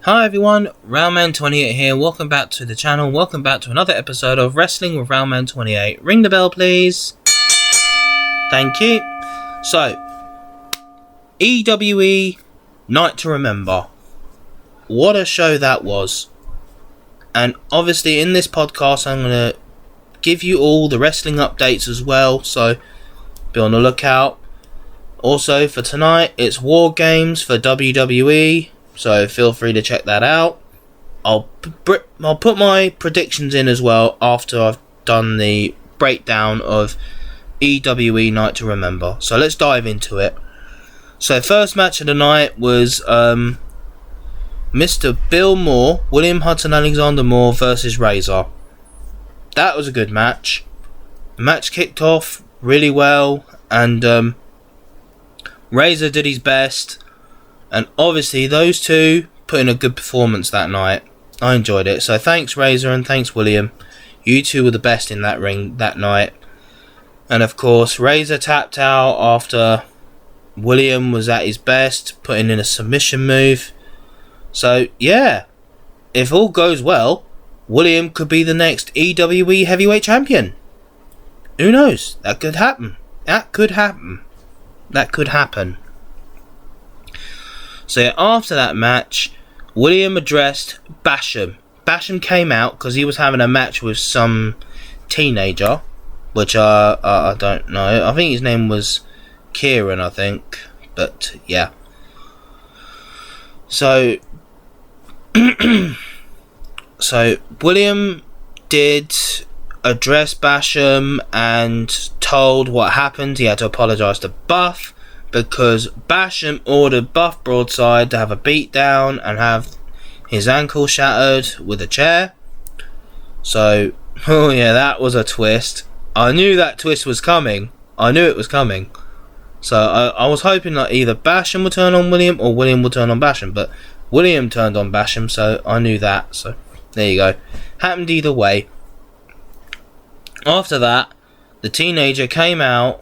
Hi everyone, Railman28 here. Welcome back to the channel. Welcome back to another episode of Wrestling with Railman28. Ring the bell, please. Thank you. So, EWE Night to Remember. What a show that was. And obviously in this podcast I'm going to give you all the wrestling updates as well. So, be on the lookout. Also for tonight, it's Wargames for WWE. So feel free to check that out. I'll put my predictions in as well after I've done the breakdown of EWE Night to Remember. So let's dive into it. So first match of the night was Mr. Bill Moore, William Hudson Alexander Moore versus Razor. That was a good match. The match kicked off really well and Razor did his best. And obviously those two put in a good performance that night. I enjoyed it. So thanks Razor and thanks William. You two were the best in that ring that night. And of course Razor tapped out after William was at his best, putting in a submission move. So yeah, if all goes well, William could be the next EWE Heavyweight Champion. Who knows? That could happen. That could happen. So after that match, William addressed Basham. Basham came out because he was having a match with some teenager, which I don't know. I think his name was Kieran, I think. But yeah. So William did address Basham and told what happened. He had to apologise to Buff, because Basham ordered Buff Broadside to have a beatdown and have his ankle shattered with a chair. So, oh yeah, that was a twist. I knew that twist was coming. I knew it was coming. So I was hoping that either Basham would turn on William or William would turn on Basham. But William turned on Basham, so I knew that. So there you go. Happened either way. After that, the teenager came out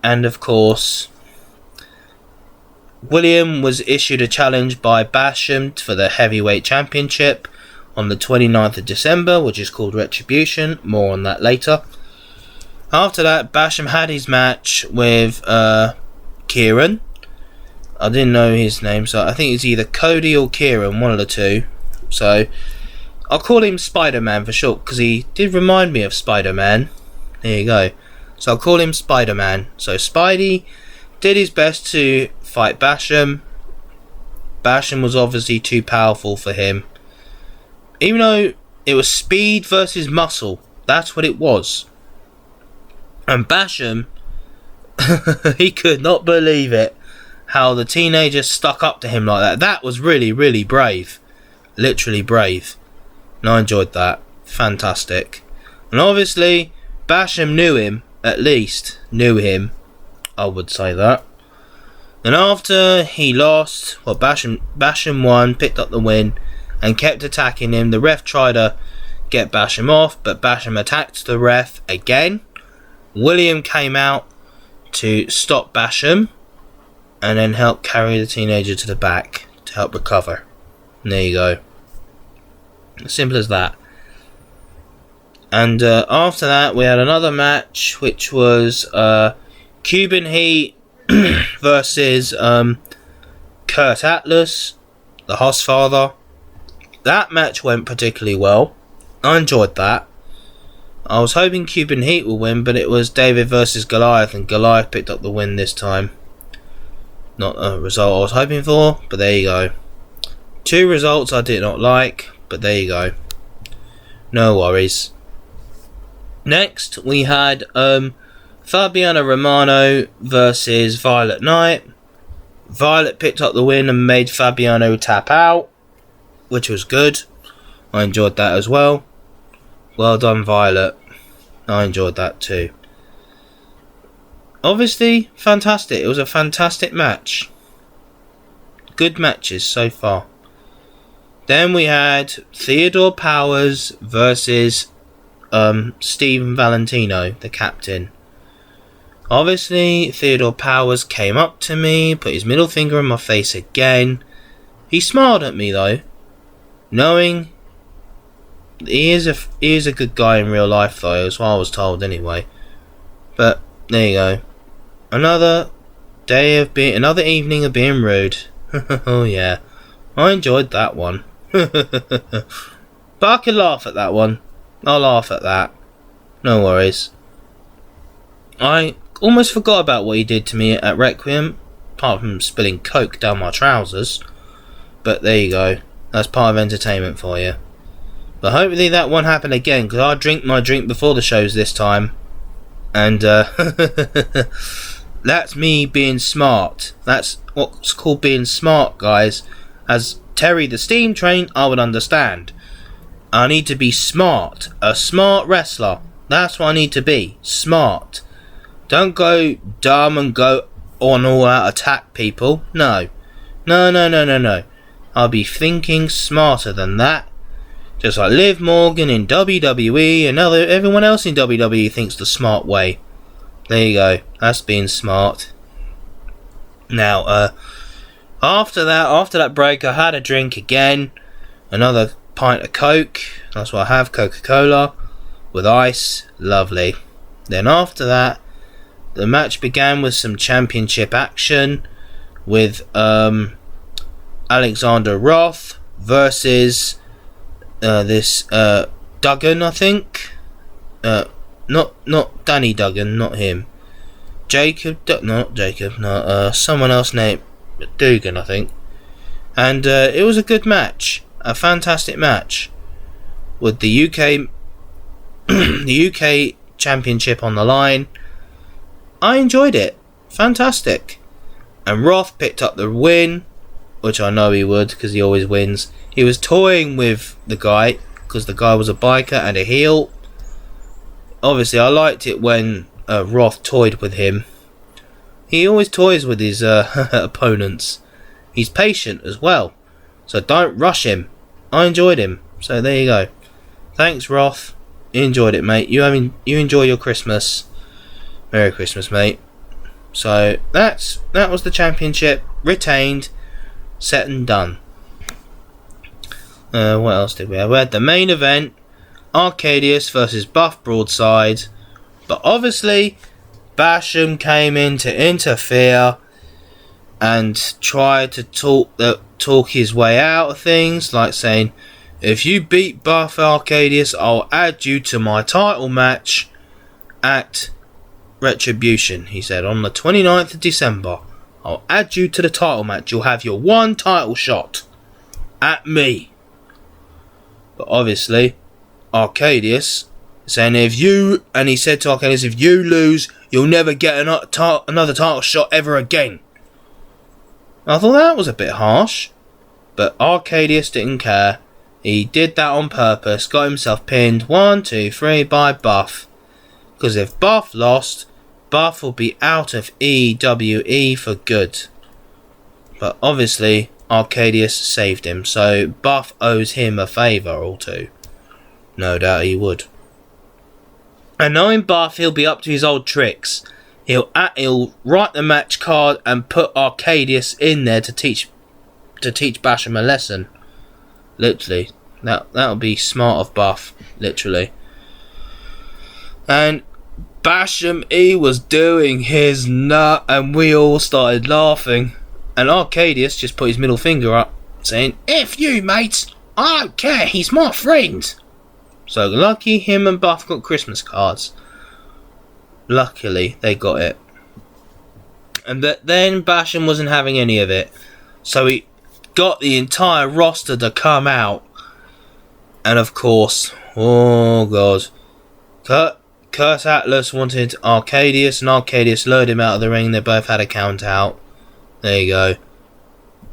and of course William was issued a challenge by Basham for the Heavyweight Championship on the 29th of December, which is called Retribution. More on that later. After that, Basham had his match with Kieran. I didn't know his name, so I think it's either Cody or Kieran, one of the two. So I'll call him Spider-Man for short, because he did remind me of Spider-Man. There you go. So I'll call him Spider-Man. So Spidey did his best to fight Basham. Basham was obviously too powerful for him. Even though it was speed versus muscle. That's what it was. And Basham, he could not believe it. How the teenager stuck up to him like that. That was really, really brave. Literally brave. And I enjoyed that. Fantastic. And obviously, Basham knew him. At least, knew him. I would say that. And after he lost, well, Basham won, picked up the win, and kept attacking him. The ref tried to get Basham off, but Basham attacked the ref again. William came out to stop Basham, and then helped carry the teenager to the back to help recover. And there you go. As simple as that. And after that, we had another match, which was Cuban Heat versus Kurt Atlas, the Hossfather. That match went particularly well. I enjoyed that. I was hoping Cuban Heat would win, but it was David versus Goliath, and Goliath picked up the win this time. Not a result I was hoping for, but there you go. Two results I did not like, but there you go. No worries. Next, we had Fabiana Romano versus Violet Knight. Violet picked up the win and made Fabiano tap out, which was good. I enjoyed that as well. Well done, Violet. I enjoyed that too. Obviously, fantastic. It was a fantastic match. Good matches so far. Then we had Theodore Powers versus Steven Valentino, the captain. Obviously, Theodore Powers came up to me, put his middle finger in my face again. He smiled at me though. knowing he is a good guy in real life, though. That's what I was told anyway. But there you go. Another evening of being rude. Oh yeah, I enjoyed that one. But I can laugh at that one. I'll laugh at that. No worries. I almost forgot about what he did to me at Requiem, apart from spilling coke down my trousers. But there you go. That's part of entertainment for you. But hopefully that won't happen again, because I drink my drink before the shows this time. And that's me being smart. That's what's called being smart, guys. As Terry the Steam Train, I would understand. I need to be smart. A smart wrestler. That's what I need to be. Smart. Don't go dumb and go on all out attack people. No. No. I'll be thinking smarter than that. Just like Liv Morgan in WWE and everyone else in WWE thinks the smart way. There you go. That's being smart. Now, after that break, I had a drink again. Another pint of Coke. That's what I have, Coca-Cola with ice. Lovely. Then after that, the match began with some championship action with Alexander Roth versus this Duggan, I think. Not Danny Duggan, not him. Someone else named Dugan, I think. And it was a good match, a fantastic match, with the UK the UK Championship on the line. I enjoyed it, fantastic. And Roth picked up the win, which I know he would, because he always wins. He was toying with the guy, because the guy was a biker and a heel. Obviously, I liked it when Roth toyed with him. He always toys with his opponents. He's patient as well, so don't rush him. I enjoyed him, so there you go. Thanks, Roth. You enjoyed it, mate. You enjoy your Christmas. Merry Christmas, mate. So that was the championship, retained, set and done. What else did we have? We had the main event, Arcadius versus Buff Broadside, but obviously Basham came in to interfere and tried to talk his way out of things, like saying, if you beat Buff Arcadius, I'll add you to my title match at Retribution. He said, on the 29th of December, I'll add you to the title match. You'll have your one title shot at me. But obviously, Arcadius saying, he said to Arcadius, if you lose, you'll never get another title shot ever again. I thought that was a bit harsh, but Arcadius didn't care. He did that on purpose, got himself pinned 1, 2, 3 by Buff. Because if Buff lost, Buff will be out of EWE for good. But obviously, Arcadius saved him, so Buff owes him a favour or two. No doubt he would. And knowing Buff, he'll be up to his old tricks. He'll write the match card and put Arcadius in there to teach Basham a lesson. Literally. That'll be smart of Buff. Literally. And Basham, he was doing his nut, and we all started laughing. And Arcadius just put his middle finger up, saying, F you, mates. I don't care. He's my friend. So lucky him and Buff got Christmas cards. Luckily, they got it. And then Basham wasn't having any of it. So he got the entire roster to come out. And of course, oh god, Kurt Atlas wanted Arcadius, and Arcadius lured him out of the ring. They both had a count out. There you go.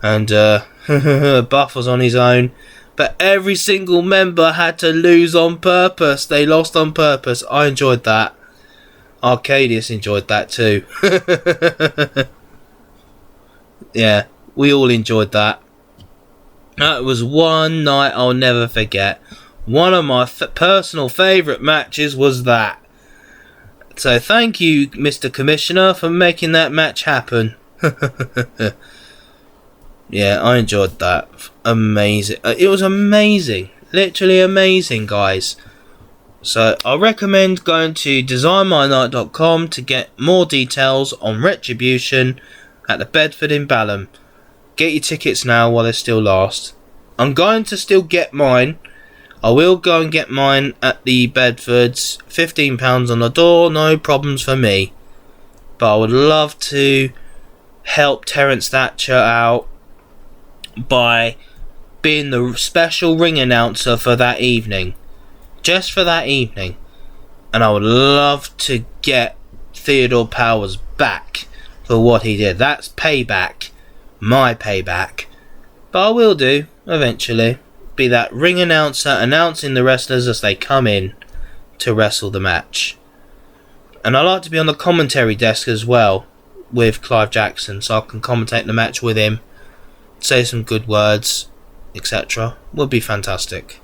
And Buff was on his own. But every single member had to lose on purpose. They lost on purpose. I enjoyed that. Arcadius enjoyed that too. Yeah, we all enjoyed that. That was one night I'll never forget. One of my personal favourite matches was that. So thank you, Mr. Commissioner, for making that match happen. Yeah, I enjoyed that. Amazing. It was amazing. Literally amazing, guys. So I recommend going to designmynight.com to get more details on Retribution at the Bedford in Balham. Get your tickets now while they still last. I'm going to still get mine. I will go and get mine at the Bedfords. £15 on the door, no problems for me. But I would love to help Terence Thatcher out by being the special ring announcer for that evening. Just for that evening. And I would love to get Theodore Powers back for what he did. That's payback. My payback. But I will do, eventually. Be that ring announcer announcing the wrestlers as they come in to wrestle the match. And I like to be on the commentary desk as well with Clive Jackson, so I can commentate the match with him, say some good words, etc. Would be fantastic.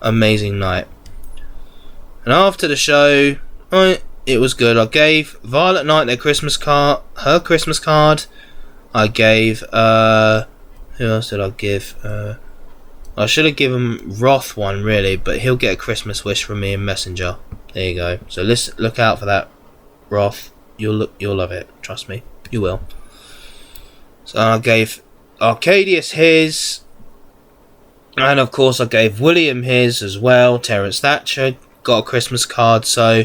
Amazing night. And after the show, it was good. I gave Violet Knight her Christmas card. I gave who else did I give? I should have given Roth one really, but he'll get a Christmas wish from me in Messenger. There you go. So let's look out for that, Roth. You'll love it. Trust me, you will. So I gave Arcadius his, and of course I gave William his as well. Terence Thatcher got a Christmas card. So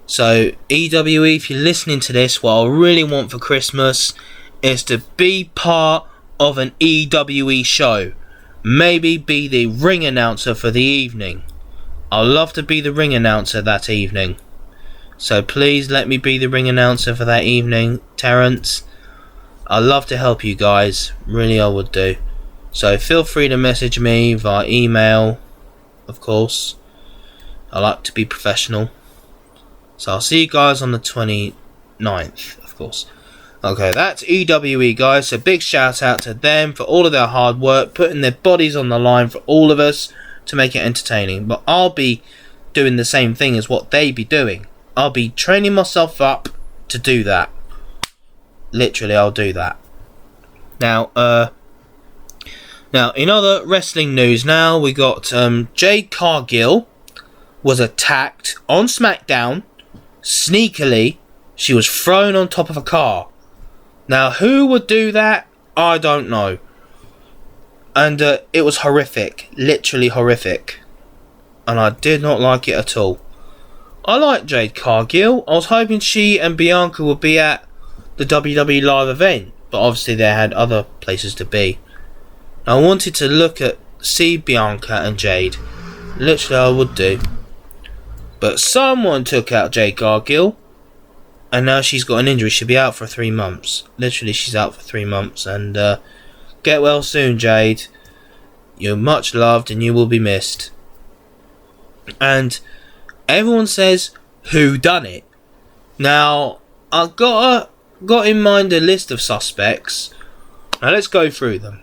EWE, if you're listening to this, what I really want for Christmas is to be part of an EWE show. Maybe be the ring announcer for the evening. I'd love to be the ring announcer that evening. So please let me be the ring announcer for that evening, Terence. I'd love to help you guys. Really, I would do. So feel free to message me via email, of course. I like to be professional. So I'll see you guys on the 29th, of course. Okay, that's EWE, guys. So big shout out to them for all of their hard work, putting their bodies on the line for all of us to make it entertaining. But I'll be doing the same thing as what they be doing. I'll be training myself up to do that. Literally, I'll do that. Now in other wrestling news, now we got Jade Cargill was attacked on SmackDown. Sneakily, she was thrown on top of a car. Now, who would do that? I don't know. And it was horrific. Literally horrific. And I did not like it at all. I like Jade Cargill. I was hoping she and Bianca would be at the WWE live event. But obviously they had other places to be. I wanted to see Bianca and Jade. Literally I would do. But someone took out Jade Cargill. And now she's got an injury. She'll be out for 3 months. Literally, she's out for 3 months. And get well soon, Jade. You're much loved and you will be missed. And everyone says, who done it? Now, I've got in mind a list of suspects. Now, let's go through them.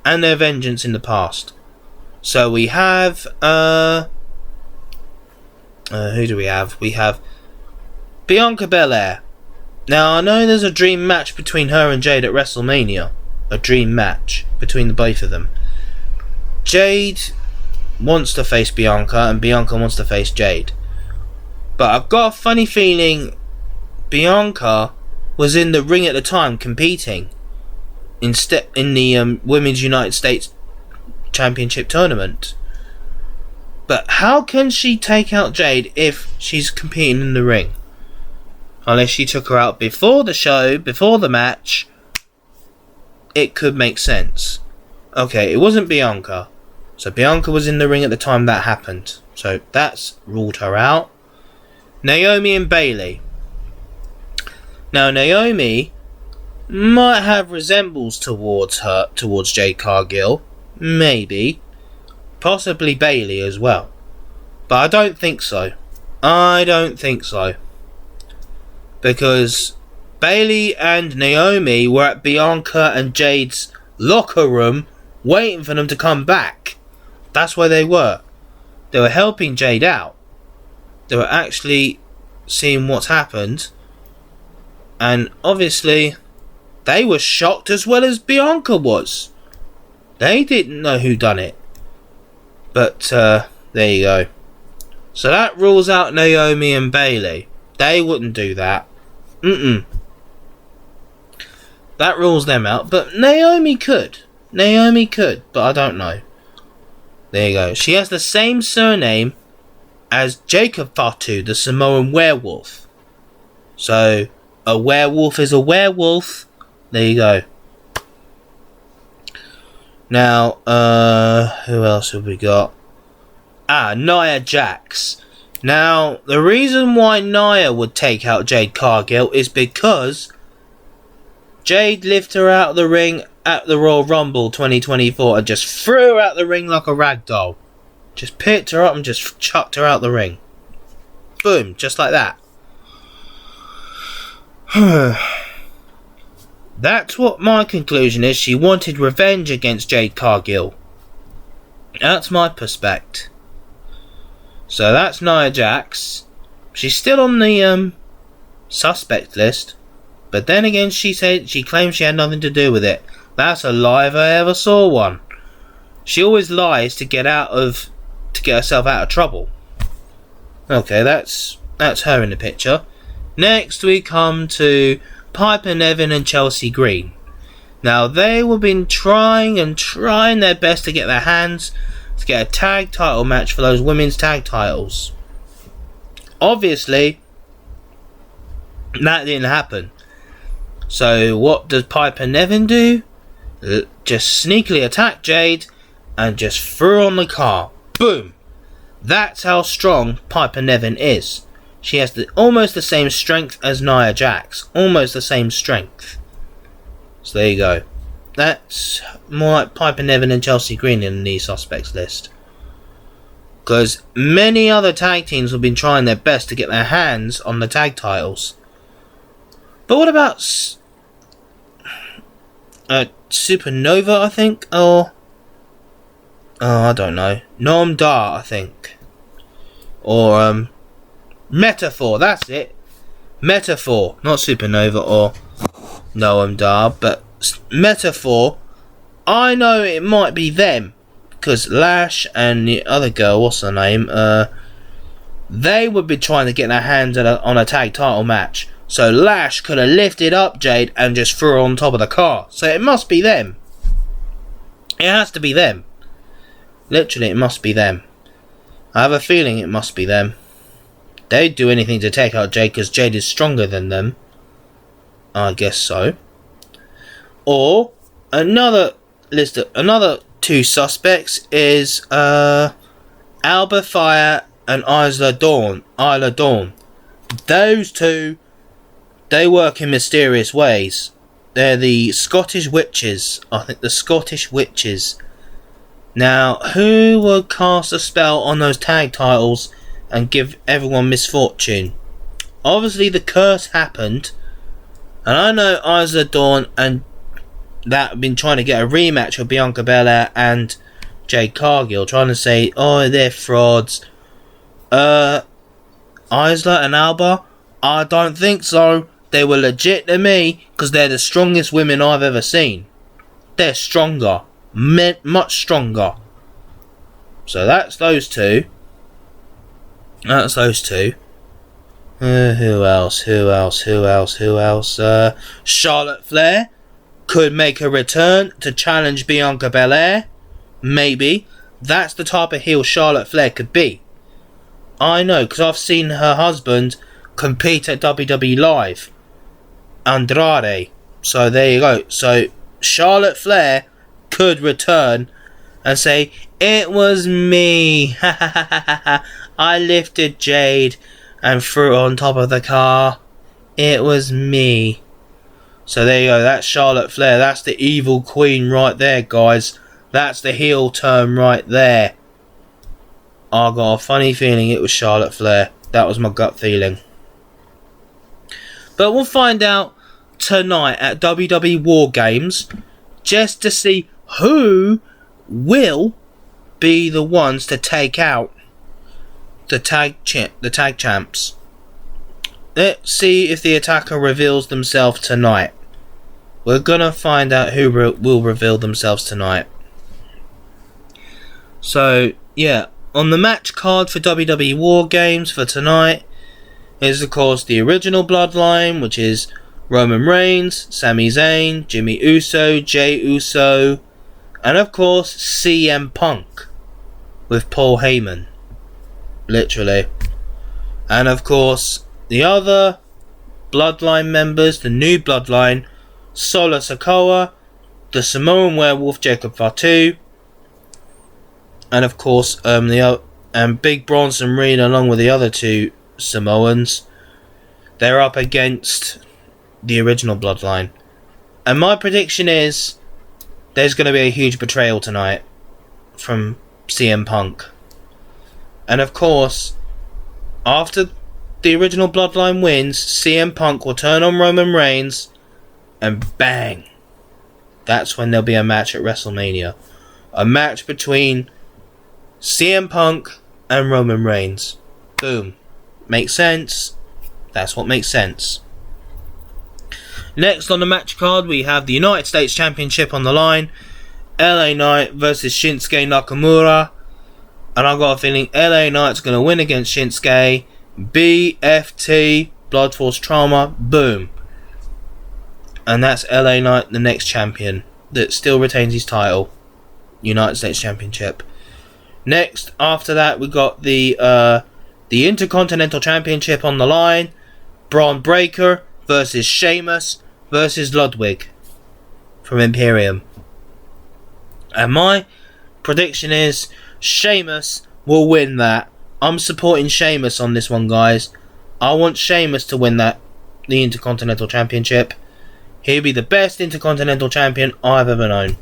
And their vengeance in the past. So we have... who do we have? We have Bianca Belair. Now, I know there's a dream match between her and Jade at WrestleMania. A dream match between the both of them. Jade wants to face Bianca and Bianca wants to face Jade. But I've got a funny feeling Bianca was in the ring at the time competing in the Women's United States Championship tournament. But how can she take out Jade if she's competing in the ring? Unless she took her out before the show, before the match, it could make sense. Okay, it wasn't Bianca. So Bianca was in the ring at the time that happened. So that's ruled her out. Naomi and Bayley. Now Naomi might have resembles towards Jade Cargill. Maybe. Possibly Bayley as well. But I don't think so. Because Bayley and Naomi were at Bianca and Jade's locker room waiting for them to come back. That's where they were. They were helping Jade out. They were actually seeing what's happened. And obviously They were shocked as well as Bianca was. They didn't know who done it. But there you go. So that rules out Naomi and Bayley. They wouldn't do that. That rules them out. But Naomi could. Naomi could, but I don't know. There you go. She has the same surname as Jacob Fatu, the Samoan werewolf. So a werewolf is a werewolf. There you go. Now, who else have we got? Nia Jax. Now, the reason why Nia would take out Jade Cargill is because Jade lifted her out of the ring at the Royal Rumble 2024 and just threw her out the ring like a rag doll. Just picked her up and just chucked her out the ring. Boom, just like that. That's what my conclusion is. She wanted revenge against Jade Cargill. That's my perspective. So that's Nia Jax. She's still on the suspect list. But then again, she claims she had nothing to do with it. That's a lie if I ever saw one. She always lies to get herself out of trouble. Okay, that's her in the picture. Next we come to Piper Niven and Chelsea Green. Now they have been trying their best to get their hands to get a tag title match for those women's tag titles. Obviously, that didn't happen. So what does Piper Niven do? Just sneakily attack Jade and just threw on the car. Boom! That's how strong Piper Niven is. She has almost the same strength as Nia Jax. Almost the same strength. So there you go. That's more like Piper Niven and Chelsea Green in the suspects list. Because many other tag teams have been trying their best to get their hands on the tag titles. But what about Supernova, I think? Or I don't know. Noam Dar, I think. Or Metaphor, that's it. Metaphor, not Supernova or Noam Dar, but Metaphor. I know it might be them, because Lash and the other girl, what's her name? They would be trying to get their hands on a tag title match. So Lash could have lifted up Jade and just threw her on top of the car. So it must be them. It has to be them. Literally, it must be them. I have a feeling it must be them. They'd do anything to take out Jade because Jade is stronger than them. I guess so. Or another two suspects is Alba Fire and Isla Dawn. Those two, they work in mysterious ways. They're the Scottish Witches. I think the Scottish Witches. Now, who would cast a spell on those tag titles and give everyone misfortune? Obviously, the curse happened. And I know Isla Dawn and that have been trying to get a rematch with Bianca Belair and Jade Cargill. Trying to say, oh, they're frauds. Isla and Alba? I don't think so. They were legit to me because they're the strongest women I've ever seen. They're stronger. Much stronger. So that's those two. That's those two. Who else? Charlotte Flair could make a return to challenge Bianca Belair. Maybe. That's the type of heel Charlotte Flair could be. I know, because I've seen her husband compete at WWE Live. Andrade. So there you go. So Charlotte Flair could return and say, it was me. I lifted Jade and threw her on top of the car. It was me. So there you go. That's Charlotte Flair. That's the evil queen right there, guys. That's the heel turn right there. I got a funny feeling it was Charlotte Flair. That was my gut feeling. But we'll find out tonight at WWE Wargames, just to see who will be the ones to take out the tag champs. Let's see if the attacker reveals themselves tonight. We're gonna find out who will reveal themselves tonight. So, yeah, on the match card for WWE Wargames for tonight is, of course, the original Bloodline, which is Roman Reigns, Sami Zayn, Jimmy Uso, Jey Uso, and, of course, CM Punk with Paul Heyman. Literally. And, of course, the other Bloodline members, the new Bloodline, Solo Sikoa, the Samoan Werewolf Jacob Fatu, and of course Big Bronson Reed along with the other two Samoans. They're up against the original Bloodline. And my prediction is there's going to be a huge betrayal tonight from CM Punk. And of course, after the original Bloodline wins, CM Punk will turn on Roman Reigns and bang, that's when there'll be a match at WrestleMania. A match between CM Punk and Roman Reigns. Boom. Makes sense? That's what makes sense. Next on the match card, we have the United States Championship on the line. LA Knight versus Shinsuke Nakamura. And I've got a feeling LA Knight's going to win against Shinsuke. BFT, Blood Force Trauma. Boom. And that's LA Knight, the next champion that still retains his title, United States Championship. Next, after that, we got the Intercontinental Championship on the line. Braun Breaker versus Sheamus versus Ludwig from Imperium. And my prediction is Sheamus will win that. I'm supporting Sheamus on this one, guys. I want Sheamus to win the Intercontinental Championship. He'll be the best Intercontinental Champion I've ever known.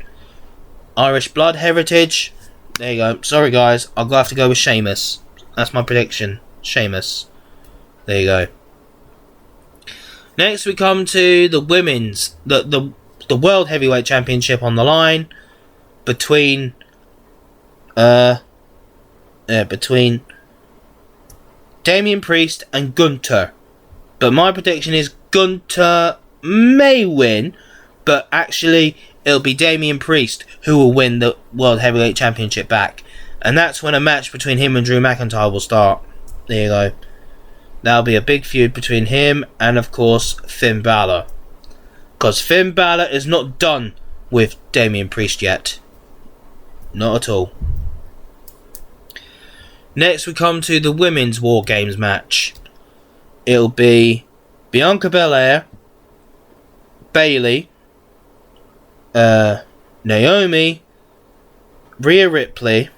Irish blood heritage. There you go. Sorry guys, I'll have to go with Sheamus. That's my prediction. Sheamus. There you go. Next we come to the women's, the World Heavyweight Championship on the line between Damian Priest and Gunther. But my prediction is Gunther may win, but actually it'll be Damian Priest who will win the World Heavyweight Championship back. And that's when a match between him and Drew McIntyre will start. There you go. That'll be a big feud between him and, of course, Finn Balor. Because Finn Balor is not done with Damian Priest yet. Not at all. Next we come to the Women's War Games match. It'll be Bianca Belair, Bayley, Naomi, Rhea Ripley.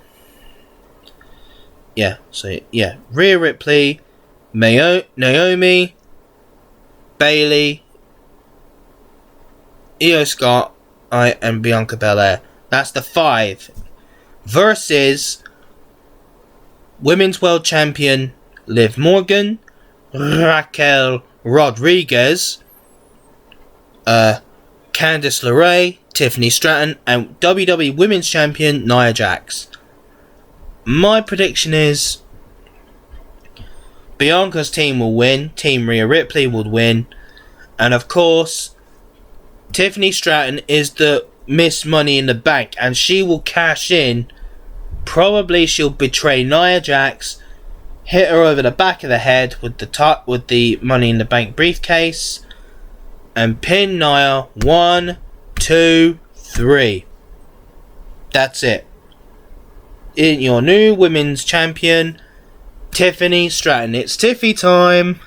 Rhea Ripley, Naomi, Bayley, Io Scott, and Bianca Belair. That's the 5 versus Women's World Champion Liv Morgan, Raquel Rodriguez, Candice LeRae, Tiffany Stratton, and WWE Women's Champion Nia Jax. My prediction is Bianca's team will win. Team Rhea Ripley would win. And of course, Tiffany Stratton is the Miss Money in the Bank, and she will cash in. Probably she'll betray Nia Jax, hit her over the back of the head with the Money in the Bank briefcase, and pin Nia. 1, 2, 3. That's it. In your new women's champion, Tiffany Stratton. It's Tiffy time.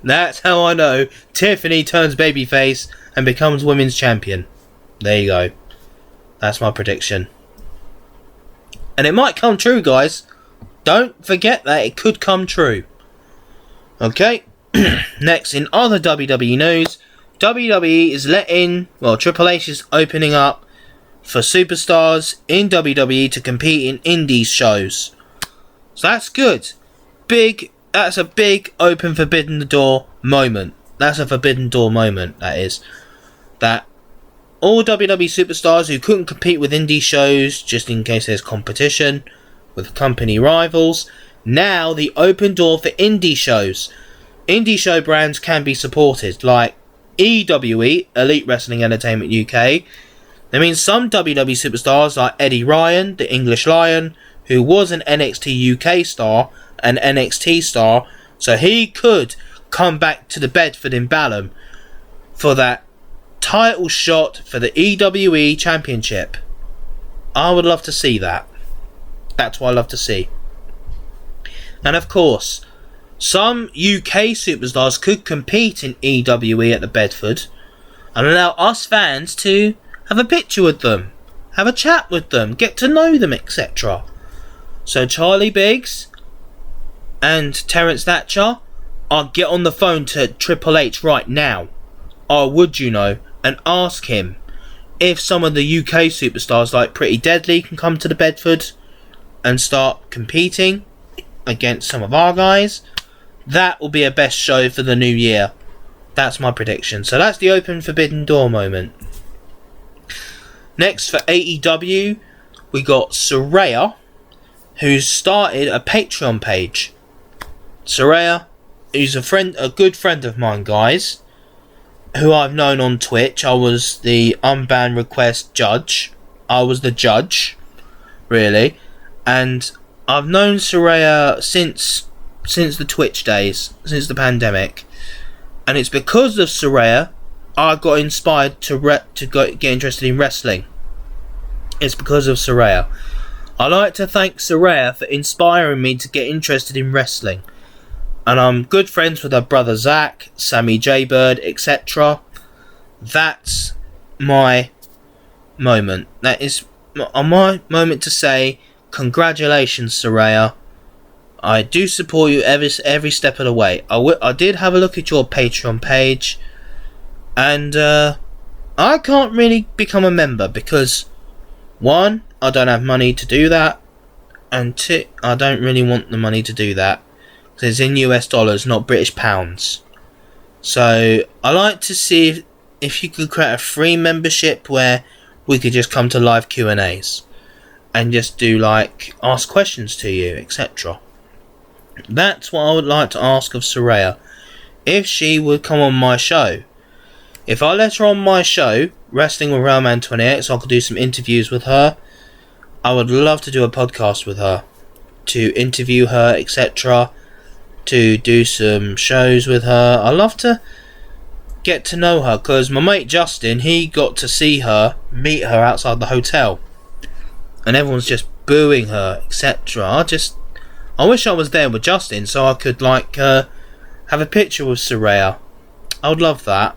That's how I know Tiffany turns babyface and becomes women's champion. There you go. That's my prediction. And it might come true, guys. Don't forget that it could come true. Okay. Next, in other WWE news, WWE is Triple H is opening up for superstars in WWE to compete in indies shows. So that's good. That's a big open forbidden door moment. That's a forbidden door moment, that is. That all WWE superstars who couldn't compete with indie shows, just in case there's competition with company rivals, now the open door for indie shows. Indie show brands can be supported, like EWE, Elite Wrestling Entertainment UK. That means some WWE superstars like Eddie Ryan, the English Lion, who was an NXT UK star, an NXT star, so he could come back to the Bedford in Balham for that title shot for the EWE Championship. I would love to see that. That's what I love to see. And of course, some UK superstars could compete in EWE at the Bedford and allow us fans to have a picture with them, have a chat with them, get to know them, etc. So Charlie Biggs and Terence Thatcher, I'll get on the phone to Triple H right now, or would you know, and ask him if some of the UK superstars like Pretty Deadly can come to the Bedford and start competing against some of our guys. That will be a best show for the new year. That's my prediction. So that's the open forbidden door moment. Next for AEW, we got Saraya, who's started a Patreon page. Saraya, who's a good friend of mine, guys, who I've known on Twitch. I was the unbanned request judge. I was the judge, really, and I've known Saraya since the Twitch days, since the pandemic, and it's because of Saraya I got inspired to get interested in wrestling. It's because of Saraya. I like to thank Saraya for inspiring me to get interested in wrestling. And I'm good friends with her brother Zach, Sammy J Bird, etc. That's my moment. That is my moment to say congratulations, Saraya. I do support you every step of the way. I did have a look at your Patreon page, and I can't really become a member because 1, I don't have money to do that, and 2, I don't really want the money to do that because it's in US dollars, not British pounds. So I like to see if you could create a free membership where we could just come to live Q&As and just do like ask questions to you, etc. That's what I would like to ask of Saraya, if she would come on my show. If I let her on my show, Wrestling with Railman28, so I could do some interviews with her, I would love to do a podcast with her, to interview her, etc., to do some shows with her. I love to get to know her, because my mate Justin, he got to see her, meet her outside the hotel, and everyone's just booing her, etc. I wish I was there with Justin so I could have a picture with Saraya. I would love that.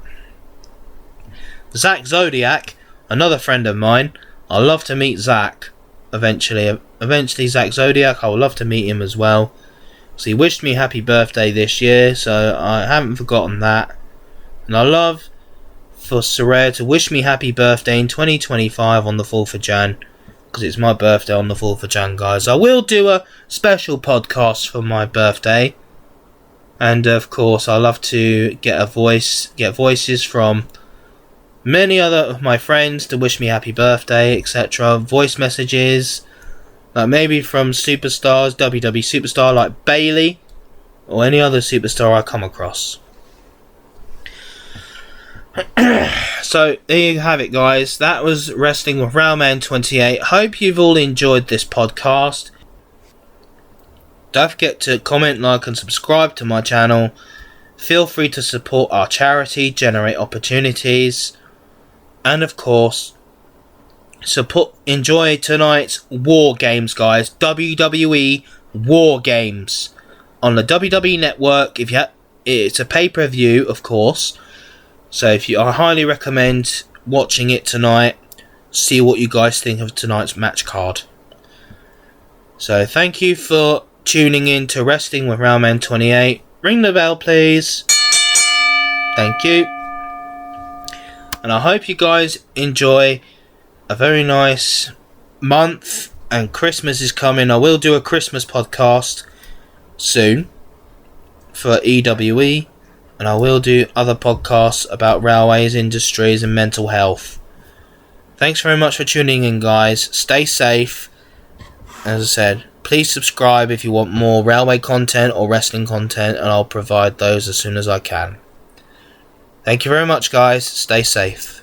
Zach Zodiac, another friend of mine. I'd love to meet Zach eventually. Eventually, Zach Zodiac, I would love to meet him as well. So he wished me happy birthday this year, so I haven't forgotten that. And I love for Saraya to wish me happy birthday in 2025 on the 4th of Jan. Because it's my birthday on the 4th of Jan, guys. I will do a special podcast for my birthday. And of course, I love to get voices from many other of my friends to wish me happy birthday, etc. Voice messages, like maybe from superstars, WWE superstar like Bailey, or any other superstar I come across. So there you have it, guys. That was Wrestling with Railman28. Hope you've all enjoyed this podcast. Don't forget to comment, like and subscribe to my channel. Feel free to support our charity, Generate Opportunities, and of course enjoy tonight's Wargames, guys. WWE Wargames on the WWE Network. It's a pay-per-view, of course. So I highly recommend watching it tonight. See what you guys think of tonight's match card. So thank you for tuning in to Wrestling with Railman28. Ring the bell, please. Thank you. And I hope you guys enjoy a very nice month. And Christmas is coming. I will do a Christmas podcast soon for EWE. And I will do other podcasts about railways, industries and mental health. Thanks very much for tuning in, guys. Stay safe. As I said, please subscribe if you want more railway content or wrestling content, and I'll provide those as soon as I can. Thank you very much, guys. Stay safe.